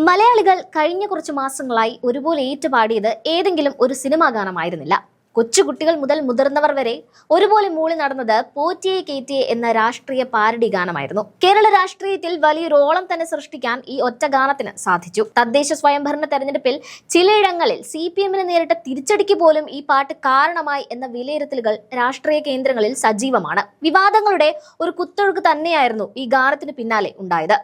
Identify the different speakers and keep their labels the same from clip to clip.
Speaker 1: മലയാളികൾ കഴിഞ്ഞ കുറച്ച് മാസങ്ങളായി ഒരുപോലെ ഏറ്റുപാടിയത് ഏതെങ്കിലും ഒരു സിനിമാ ഗാനമായിരുന്നില്ല. കൊച്ചുകുട്ടികൾ മുതൽ മുതിർന്നവർ വരെ ഒരുപോലെ മൂളി നടന്നത് പോറ്റിയെ കേറ്റിയെ എന്ന രാഷ്ട്രീയ പാരഡി ഗാനമായിരുന്നു. കേരള രാഷ്ട്രീയത്തിൽ വലിയൊരു ഓളം തന്നെ സൃഷ്ടിക്കാൻ ഈ ഒറ്റ ഗാനത്തിന് സാധിച്ചു. തദ്ദേശ സ്വയംഭരണ തെരഞ്ഞെടുപ്പിൽ ചിലയിടങ്ങളിൽ CPM-ന് നേരിട്ട തിരിച്ചടിക്ക് പോലും ഈ പാട്ട് കാരണമായി എന്ന വിലയിരുത്തലുകൾ രാഷ്ട്രീയ കേന്ദ്രങ്ങളിൽ സജീവമാണ്. വിവാദങ്ങളുടെ ഒരു കുത്തൊഴുക്ക് തന്നെയായിരുന്നു ഈ ഗാനത്തിന് പിന്നാലെ ഉണ്ടായത്.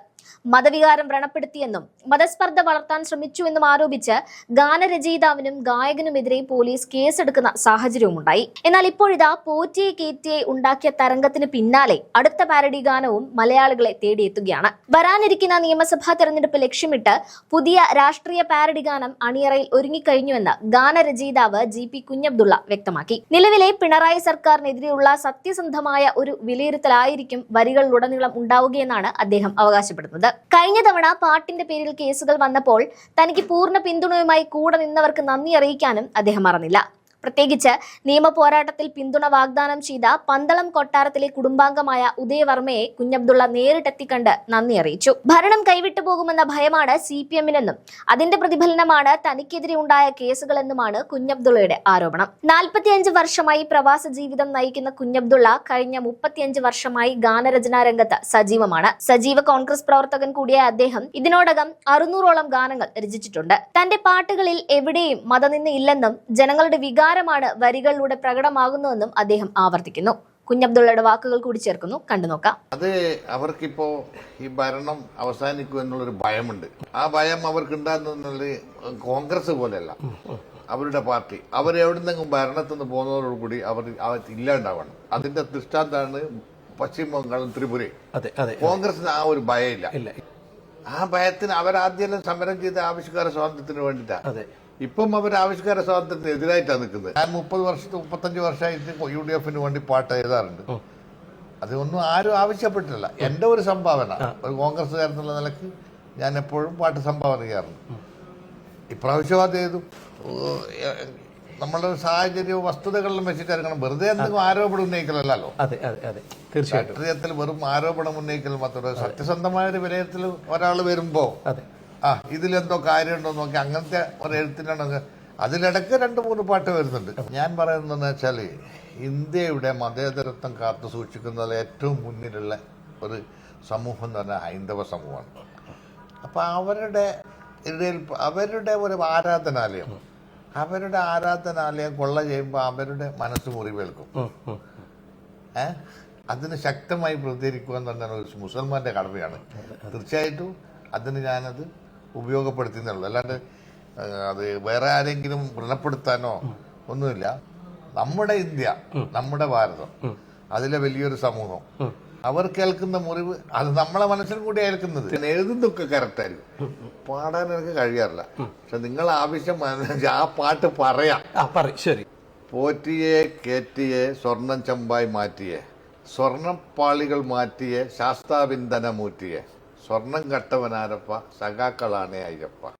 Speaker 1: മതവികാരം വ്രണപ്പെടുത്തിയെന്നും മതസ്പർദ്ധ വളർത്താൻ ശ്രമിച്ചുവെന്നും ആരോപിച്ച് ഗാനരചയിതാവിനും ഗായകനുമെതിരെ പോലീസ് കേസെടുക്കുന്ന സാഹചര്യവുമുണ്ടായി. എന്നാൽ ഇപ്പോഴിതാ പോറ്റിയെ കേറ്റിയെ ഉണ്ടാക്കിയ തരംഗത്തിന് പിന്നാലെ അടുത്ത പാരഡി ഗാനവും മലയാളികളെ തേടിയെത്തുകയാണ്. വരാനിരിക്കുന്ന നിയമസഭാ തെരഞ്ഞെടുപ്പ് ലക്ഷ്യമിട്ട് പുതിയ രാഷ്ട്രീയ പാരഡി ഗാനം അണിയറയിൽ ഒരുങ്ങിക്കഴിഞ്ഞുവെന്ന് ഗാനരചയിതാവ് GP കുഞ്ഞബ്ദുള്ള വ്യക്തമാക്കി. നിലവിലെ പിണറായി സർക്കാരിനെതിരെയുള്ള സത്യസന്ധമായ ഒരു വിലയിരുത്തലായിരിക്കും വരികളിലുടനീളം ഉണ്ടാവുകയെന്നാണ് അദ്ദേഹം അവകാശപ്പെടുന്നത്. കഴിഞ്ഞ തവണ പാട്ടിന്റെ പേരിൽ കേസുകൾ വന്നപ്പോൾ തനിക്ക് പൂർണ്ണ പിന്തുണയുമായി കൂടെ നിന്നവർക്ക് നന്ദി അറിയിക്കാനും അദ്ദേഹം മറന്നില്ല. പ്രത്യേകിച്ച് നിയമ പോരാട്ടത്തിൽ പിന്തുണ വാഗ്ദാനം ചെയ്ത പന്തളം കൊട്ടാരത്തിലെ കുടുംബാംഗമായ ഉദയവർമ്മയെ കുഞ്ഞബ്ദുള്ള നേരിട്ടെത്തിക്കണ്ട് നന്ദി അറിയിച്ചു. ഭരണം കൈവിട്ടു പോകുമെന്ന ഭയമാണ് CPM-നെന്നും അതിന്റെ പ്രതിഫലനമാണ് തനിക്കെതിരെ ഉണ്ടായ കേസുകളെന്നുമാണ് കുഞ്ഞബ്ദുള്ളയുടെ ആരോപണം. 45 വർഷമായി പ്രവാസ ജീവിതം നയിക്കുന്ന കുഞ്ഞബ്ദുള്ള കഴിഞ്ഞ 35 വർഷമായി ഗാനരചനാ രംഗത്ത് സജീവമാണ്. സജീവ കോൺഗ്രസ് പ്രവർത്തകൻ കൂടിയ അദ്ദേഹം ഇതിനോടകം 600ഓളം ഗാനങ്ങൾ രചിച്ചിട്ടുണ്ട്. തന്റെ പാട്ടുകളിൽ എവിടെയും മതനിന്ദ ഇല്ലെന്നും ജനങ്ങളുടെ വികാരമാണ് വരികളിലൂടെ പ്രകടമാകുന്നതെന്നും അദ്ദേഹം ആവർത്തിക്കുന്നു. കുഞ്ഞബ്ദുള്ളയുടെ വാക്കുകൾ കൂടി ചേർക്കുന്നു, കണ്ടുനോക്കാം.
Speaker 2: അത് അവർക്കിപ്പോ ഈ ഭരണം അവസാനിക്കും എന്നുള്ളൊരു ഭയമുണ്ട്. ആ ഭയം അവർക്ക് ഉണ്ടാകുന്നത് കോൺഗ്രസ് പോലെയല്ല. അവരുടെ പാർട്ടി അവരെവിടുന്നെങ്കിലും ഭരണത്തിൽ നിന്ന് പോകുന്നതോടുകൂടി അവർ ഇല്ലാണ്ടാവണം. അതിന്റെ ദൃഷ്ടാന്താണ് പശ്ചിമ ബംഗാളും ത്രിപുരയും. കോൺഗ്രസിന് ആ ഒരു ഭയമില്ല. ആ ഭയത്തിന് അവരാദ്യം സമരം ചെയ്ത ആവിഷ്കാര സ്വാതന്ത്ര്യത്തിന് വേണ്ടിയിട്ടാണ്. ഇപ്പം അവർ ആവിഷ്കാര സ്വാതന്ത്ര്യത്തിന് എതിരായിട്ടാണ് നിൽക്കുന്നത്. ഞാൻ 35 വർഷമായിട്ട് UDF-ന് വേണ്ടി പാട്ട് എഴുതാറുണ്ട്. അതൊന്നും ആരും ആവശ്യപ്പെട്ടില്ല. എന്റെ ഒരു സംഭാവന ഒരു കോൺഗ്രസ്സുകാരെന്നുള്ള നിലയ്ക്ക് ഞാൻ എപ്പോഴും പാട്ട് സംഭാവന ചെയ്യാറുണ്ട്. ഇപ്രാവശ്യം അത് ചെയ്തു. നമ്മളുടെ സാഹചര്യവും വസ്തുതകളിലും വെച്ചിട്ടായിരിക്കണം. വെറുതെ എന്തെങ്കിലും ആരോപണം ഉന്നയിക്കലല്ലോ. രാഷ്ട്രീയത്തിൽ വെറും ആരോപണം ഉന്നയിക്കൽ മാത്രമല്ല, സത്യസന്ധമായ ഒരു വിലയിരുത്തൽ ഒരാൾ വരുമ്പോ ഇതിലെന്തോ കാര്യമുണ്ടോ നോക്കി അങ്ങനത്തെ ഒരു എഴുത്തിനാണ്. അതിലിടയ്ക്ക് 2-3 പാട്ട് വരുന്നുണ്ട്. ഞാൻ പറയുന്നതെന്ന് വെച്ചാൽ ഇന്ത്യയുടെ മതേതരത്വം കാത്തു സൂക്ഷിക്കുന്നതിൽ ഏറ്റവും മുന്നിലുള്ള ഒരു സമൂഹം എന്ന് പറഞ്ഞാൽ ഹൈന്ദവ സമൂഹമാണ്. അപ്പൊ അവരുടെ ഇടയിൽ അവരുടെ ഒരു ആരാധനാലയം കൊള്ള ചെയ്യുമ്പോൾ അവരുടെ മനസ്സ് മുറിവേൽക്കും. അതിന് ശക്തമായി പ്രതികരിക്കുക എന്ന് പറഞ്ഞാൽ ഒരു മുസൽമാന്റെ കടമയാണ്. തീർച്ചയായിട്ടും അതിന് ഞാനത് ഉപയോഗപ്പെടുത്തുന്നുള്ളൂ. അല്ലാണ്ട് അത് വേറെ ആരെങ്കിലും വ്രണപ്പെടുത്താനോ ഒന്നുമില്ല. നമ്മുടെ ഇന്ത്യ, നമ്മുടെ ഭാരതം, അതിലെ വലിയൊരു സമൂഹം, അവർ കേൾക്കുന്ന മുറിവ് അത് നമ്മളെ മനസ്സിൽ കൂടി ഏൽക്കുന്നത്. എഴുതുന്നതൊക്കെ കറക്റ്റായിരിക്കും, പാടാൻ എനിക്ക് കഴിയാറില്ല. പക്ഷെ നിങ്ങൾ ആവശ്യം ആ പാട്ട് പറയാം.
Speaker 3: ശരി.
Speaker 2: പോറ്റിയെ കേറ്റിയെ സ്വർണം ചെമ്പായി മാറ്റിയെ, സ്വർണപ്പാളികൾ മാറ്റിയെ ശാസ്താവിന്ദന മൂറ്റിയെ, സ്വർണം കട്ടവനാരപ്പ സഖാക്കളാണേ അയ്യപ്പ.